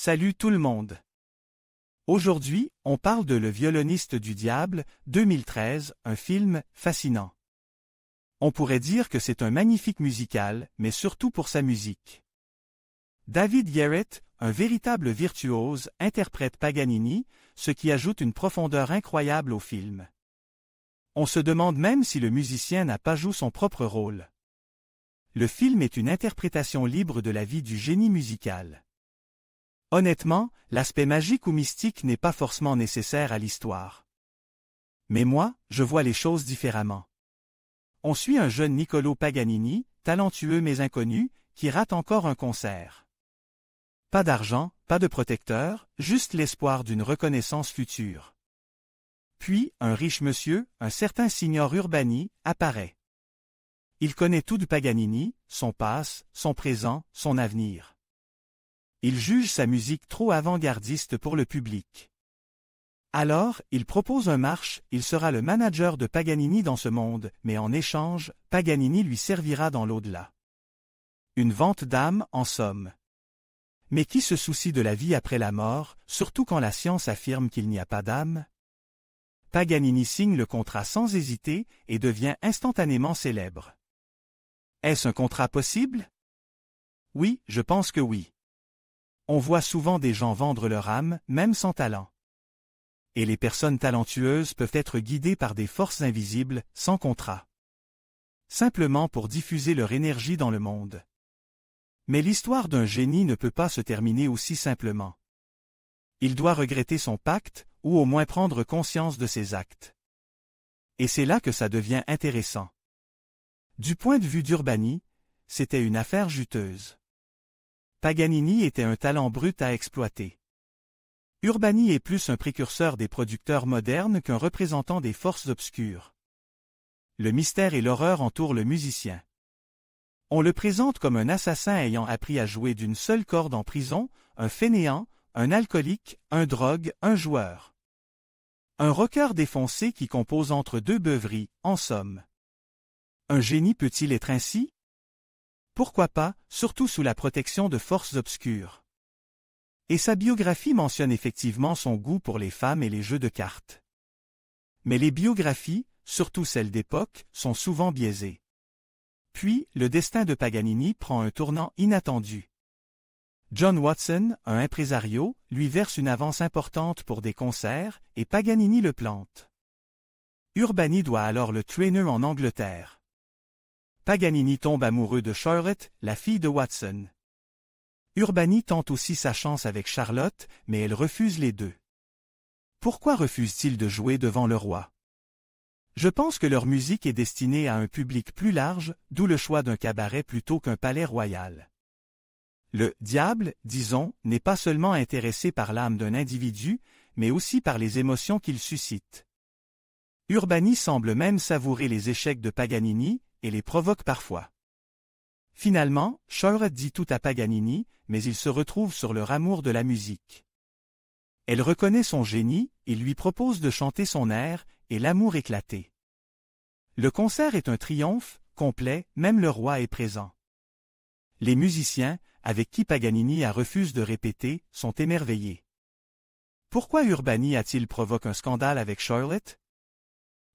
Salut tout le monde. Aujourd'hui, on parle de Le violoniste du diable, 2013, un film fascinant. On pourrait dire que c'est un magnifique musical, mais surtout pour sa musique. David Garrett, un véritable virtuose, interprète Paganini, ce qui ajoute une profondeur incroyable au film. On se demande même si le musicien n'a pas joué son propre rôle. Le film est une interprétation libre de la vie du génie musical. Honnêtement, l'aspect magique ou mystique n'est pas forcément nécessaire à l'histoire. Mais moi, je vois les choses différemment. On suit un jeune Niccolò Paganini, talentueux mais inconnu, qui rate encore un concert. Pas d'argent, pas de protecteur, juste l'espoir d'une reconnaissance future. Puis, un riche monsieur, un certain signor Urbani, apparaît. Il connaît tout de Paganini, son passé, son présent, son avenir. Il juge sa musique trop avant-gardiste pour le public. Alors, il propose un match, il sera le manager de Paganini dans ce monde, mais en échange, Paganini lui servira dans l'au-delà. Une vente d'âme, en somme. Mais qui se soucie de la vie après la mort, surtout quand la science affirme qu'il n'y a pas d'âme? Paganini signe le contrat sans hésiter et devient instantanément célèbre. Est-ce un contrat possible? Oui, je pense que oui. On voit souvent des gens vendre leur âme, même sans talent. Et les personnes talentueuses peuvent être guidées par des forces invisibles, sans contrat. Simplement pour diffuser leur énergie dans le monde. Mais l'histoire d'un génie ne peut pas se terminer aussi simplement. Il doit regretter son pacte, ou au moins prendre conscience de ses actes. Et c'est là que ça devient intéressant. Du point de vue d'Urbani, c'était une affaire juteuse. Paganini était un talent brut à exploiter. Urbani est plus un précurseur des producteurs modernes qu'un représentant des forces obscures. Le mystère et l'horreur entourent le musicien. On le présente comme un assassin ayant appris à jouer d'une seule corde en prison, un fainéant, un alcoolique, un drogue, un joueur. Un rocker défoncé qui compose entre deux beuveries, en somme. Un génie peut-il être ainsi? Pourquoi pas, surtout sous la protection de forces obscures. Et sa biographie mentionne effectivement son goût pour les femmes et les jeux de cartes. Mais les biographies, surtout celles d'époque, sont souvent biaisées. Puis, le destin de Paganini prend un tournant inattendu. John Watson, un impresario, lui verse une avance importante pour des concerts, et Paganini le plante. Urbani doit alors le traîner en Angleterre. Paganini tombe amoureux de Charlotte, la fille de Watson. Urbani tente aussi sa chance avec Charlotte, mais elle refuse les deux. Pourquoi refuse-t-il de jouer devant le roi? Je pense que leur musique est destinée à un public plus large, d'où le choix d'un cabaret plutôt qu'un palais royal. Le « diable », disons, n'est pas seulement intéressé par l'âme d'un individu, mais aussi par les émotions qu'il suscite. Urbani semble même savourer les échecs de Paganini, et les provoque parfois. Finalement, Charlotte dit tout à Paganini, mais il se retrouve sur leur amour de la musique. Elle reconnaît son génie, il lui propose de chanter son air, et l'amour éclaté. Le concert est un triomphe, complet, même le roi est présent. Les musiciens, avec qui Paganini a refusé de répéter, sont émerveillés. Pourquoi Urbani a-t-il provoqué un scandale avec Charlotte?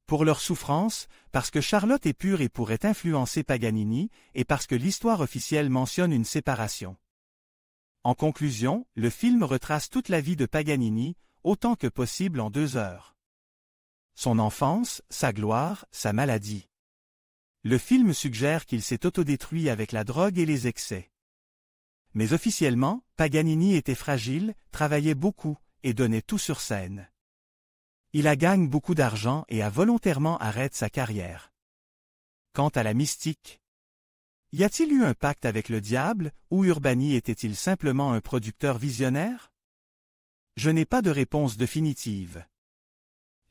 Pour leur souffrance, parce que Charlotte est pure et pourrait influencer Paganini, et parce que l'histoire officielle mentionne une séparation. En conclusion, le film retrace toute la vie de Paganini, autant que possible en 2 heures. Son enfance, sa gloire, sa maladie. Le film suggère qu'il s'est autodétruit avec la drogue et les excès. Mais officiellement, Paganini était fragile, travaillait beaucoup, et donnait tout sur scène. Il a gagné beaucoup d'argent et a volontairement arrêté sa carrière. Quant à la mystique, y a-t-il eu un pacte avec le diable, ou Urbani était-il simplement un producteur visionnaire? Je n'ai pas de réponse définitive.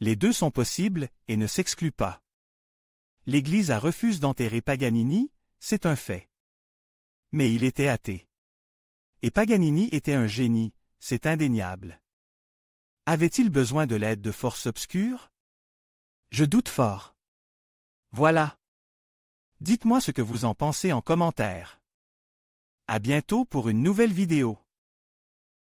Les deux sont possibles et ne s'excluent pas. L'Église a refusé d'enterrer Paganini, c'est un fait. Mais il était athée. Et Paganini était un génie, c'est indéniable. Avait-il besoin de l'aide de forces obscures? Je doute fort. Voilà. Dites-moi ce que vous en pensez en commentaire. À bientôt pour une nouvelle vidéo.